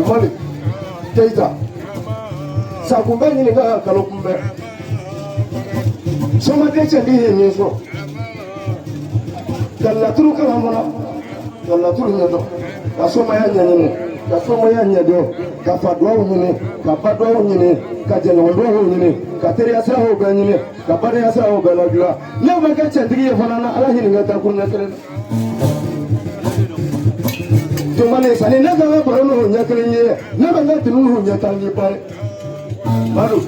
Mali Keita Sakumbe ni nga kalokumbe Soma teche ndiye nyeso Kalla turu kala mona Kalla turu nyedo Kasoma ya nyanyine Kasoma ya nyedo Kafadwa unyine Kapadwa unyine Kajenondwa unyine Kateri asra hoga unyine Kapare asra hoga nagla Nyama keche ndiye fanana Alahi nga takunya kele Jumale sani na gawa baro nya krenye na banga tinu nya tangi pare maru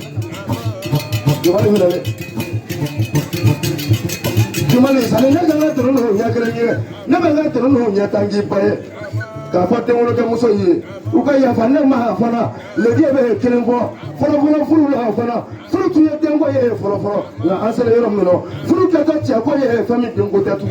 jumale hilale jumale sani na gawa tinu nya krenye na banga tinu nya tangi pare ka fatte wolo ka muso yi uka ya fanna ma fana le die be krengo folo fulu la fana fulu tu ye dengo ye folo na ansele yoro mino fulu ka ta tia ko ye fami dengo tatu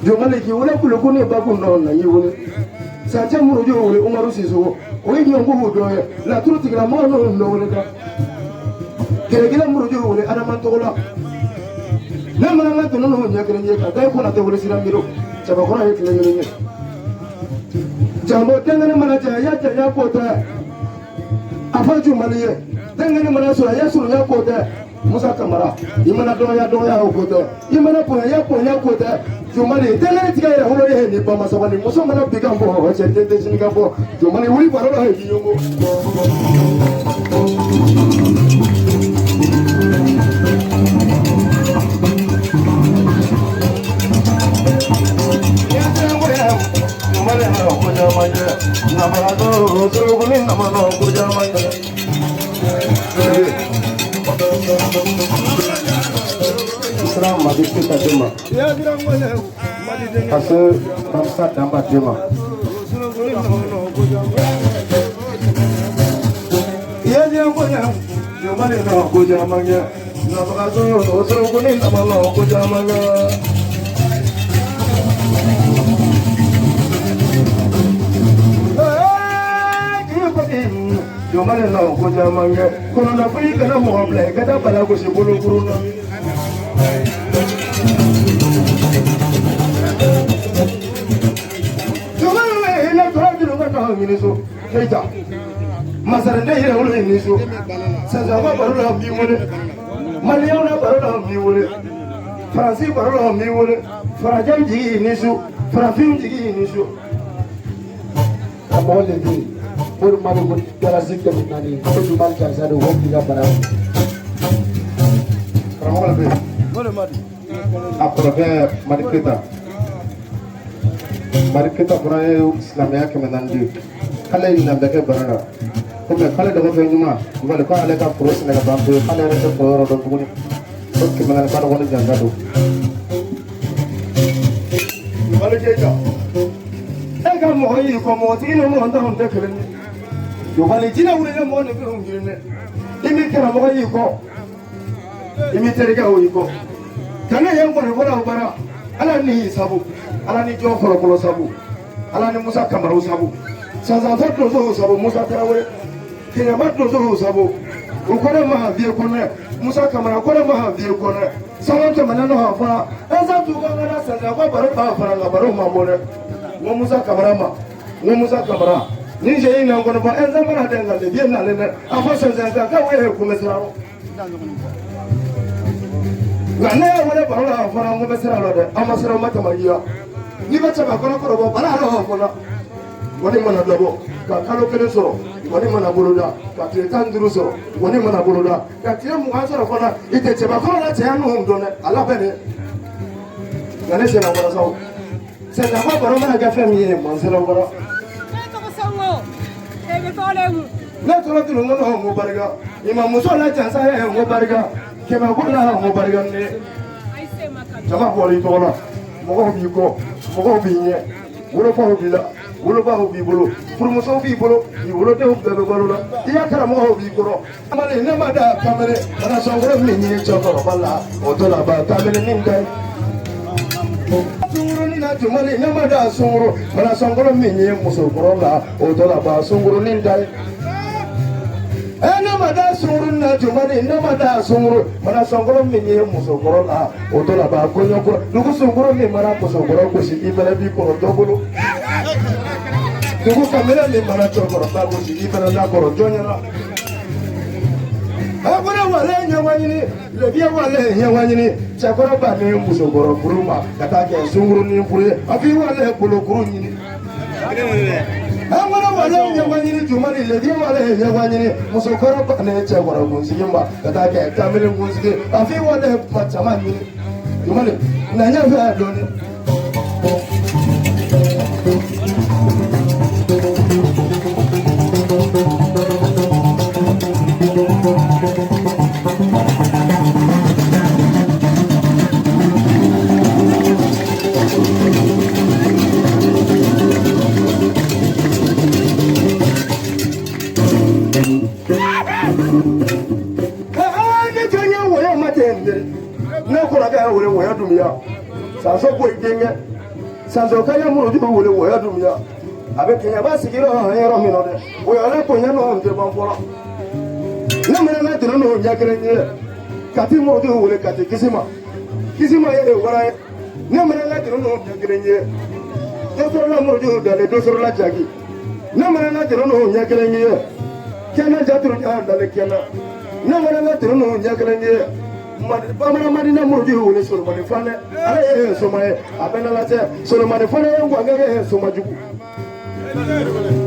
Jomale ki wala kulukuni bakundo na yiwule sacha murujo wule umaru siso oyi nyongo hudoya la turuti la mono no wule ka keregila murujo wule adaman togola na mana to no nya kerenye ka dai ko na te wule siramiro chaba ko na yekle nyenye jambo tengene mana ya ko ta afaju maliye tengene mana sura ya ko ta Musa Kamara, imana doya okoto, imana poya koto, jumani tele tiga ya hulo ye ni bama sabani muso mana bigambo wa chete sinigambo, jumani uli baro la he yongo. Jumani na kuja manje, na barado suguni na mano kuja manje. Islam mati kita cuma, pasal bangsa dapat cuma. Ia yang punya, cuma ni nak kujamannya, nak berasal usul kuning tak malu kujamannya. Cuma ni nak kujamannya, kalau nak pergi kena muableh, kata pada aku sebulu kuruna. Miniso, Keita, Masarende here will Miniso, Sazama Barola Miwole, Maliana Barola Miwole, Francis Barola Miwole, Farajam Jigi Nisu, Frafim Jigi Nisu. I'm all the day. Put money with Galasika Nani, put the man can say the work you got around. From all of it. What a money. Après Mariketa. Mariketa Braille Islamia Kemenandi. Kale ina beke barara. Kome kale dogo fenguma. Wale kwa aleka pros nega bambu. Kale aleka poro do buni. Oke mengal kwa wale jangado. Wale jeja. Ega mohi ko moti ino mo anda honde keleni. Yo wale jina wule mo ne ko ngirne. Imi kera mohi ko. Imi terika hoyi ko. Kana yango ne wala bara. Ala ni sabu. Ala ni jo kolo sabu. Ala ni Musa Kamara sabu. Sasa zote zo sabu Musa Traore. Kenya matno zo sabu. Ukona ma vie kone. Musa Kamara kona ma vie kone. Sawante manano hafa. Eza tukangana sasa kwa baro ba faranga baro mamone. Ngo Musa Kamara ma. Ngo Musa Kamara. Ni je ina ngono ba enza mana denga le bien na le. Afa sasa ka we kumesrao. nka ne ye wele baro la fana n ko bɛ sira la dɛ an ma sira ma tɛmɛ yiya n'i bɛ cɛ ka kɔrɔbɔ bala la fana wani mana dabɔ ka kalo 1 sɔrɔ wani mana boloda ka tile 15 sɔrɔ wani mana boloda ka tile 20 sɔrɔ fana i tɛ cɛbakɔrɔ la cɛya ninnu dɔn dɛ a labɛn de nka ne senna kɔrɔ saw senna ko baro mana kɛ fɛn min ye man sera kɔrɔ ne tora tunu n ko n ko barika imamuso la jansa ye n ko barika kɛmɛ ko la n ko barika ne jama bɔra i tɔgɔ la mɔgɔw b'i kɔ mɔgɔw b'i ɲɛ wolofaw b'i la wolobaw b'i bolo furumusow b'i bolo i wolodenw bɛɛ bɛ balo la i y'a karamɔgɔw b'i kɔrɔ kamalen ne ma da kamalen mana sɔnkɔrɔ min ye cɛkɔrɔba la o tɔ la ba kamalen min da ye sunkurunin na jumali ne ma da sunkuru mana sɔnkɔrɔ min ye musokɔrɔ la o tɔ la ba sunkurunin da ye ne ma da sunkurunin na jumali ne ma da sunkuru mana sɔnkɔrɔ min ye musokɔrɔ la o tɔ la ba kɔɲɔkɔrɔ dugu sunkuru min mana musokɔrɔ gosi i fana b'i kɔrɔ dɔ bolo dugu kamera min mana cɛkɔrɔba gosi i fana n'a kɔrɔ jɔn ɲɛna a ko ne wale ɲɛwa ɲini lebiya wale ɲɛwa ɲini cɛkɔrɔba ni musokɔrɔ furu ma ka taa kɛ sunkurunin furu ye a f'i wale bolokuru ɲini a ko ne wale ɲɛwa ɲini jumani lebiya wale ɲɛwa ɲini musokɔrɔba ni cɛkɔrɔ kunsigi ma ka taa kɛ kamalen kunsigi a f'i wale kuma caman ɲini jumani na ɲɛfɛ dɔɔni ne kɔrɔkɛ ye wele wɔyɔ dumiya sanso boyi denkɛ sanso kaɲɛ muruju wele wɔyɔ dumiya a bɛ kɛɲɛba sigiyɔrɔ yɔrɔ min na dɛ o yɔrɔ bonya n'o tɛ ban fɔlɔ ne mɛnɛ na dɔrɔn n'o ɲɛ kelen ye kati muruju wele kati kisima ye wara ye ne mɛnɛ na dɔrɔn n'o ɲɛ kelen ye dɔsɔrɔla muruju dalen dɔsɔrɔla jagi ne mɛnɛ na dɔrɔn n'o ɲɛ kelen ye kɛnɛ jaturu dalen kɛnɛ ne mɛnɛ na dɔrɔn n'o ɲɛ kelen ye bamanan madina muruju wele solomani fane ala ye soma ye a bɛ na lase solomani fane ye ngwangɛ ye soma jugu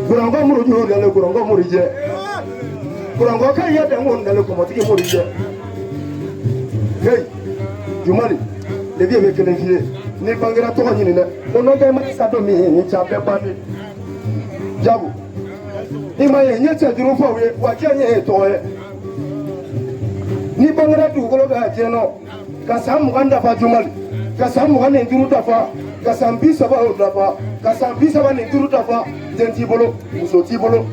kuranko muruju dale kuranko murijɛ kuranko kan ye dɛnko dale kɔmɔtigi murijɛ hey jumali lebi bɛ kelen f'i ye ni bangera tɔgɔ ɲini dɛ ko n'o tɛ ma sa dɔ min ye ni ca bɛɛ bandi jago i ma ye n ye cɛ duuru fɔ u ye wa cɛ ɲɛ ye tɔgɔ ye ni bangera dugukolo bɛ jɛnɔ ka san 20 dafa jumali ka san 25 dafa ka san 30 dafa ka san 35 dafa den t'i bolo muso t'i bolo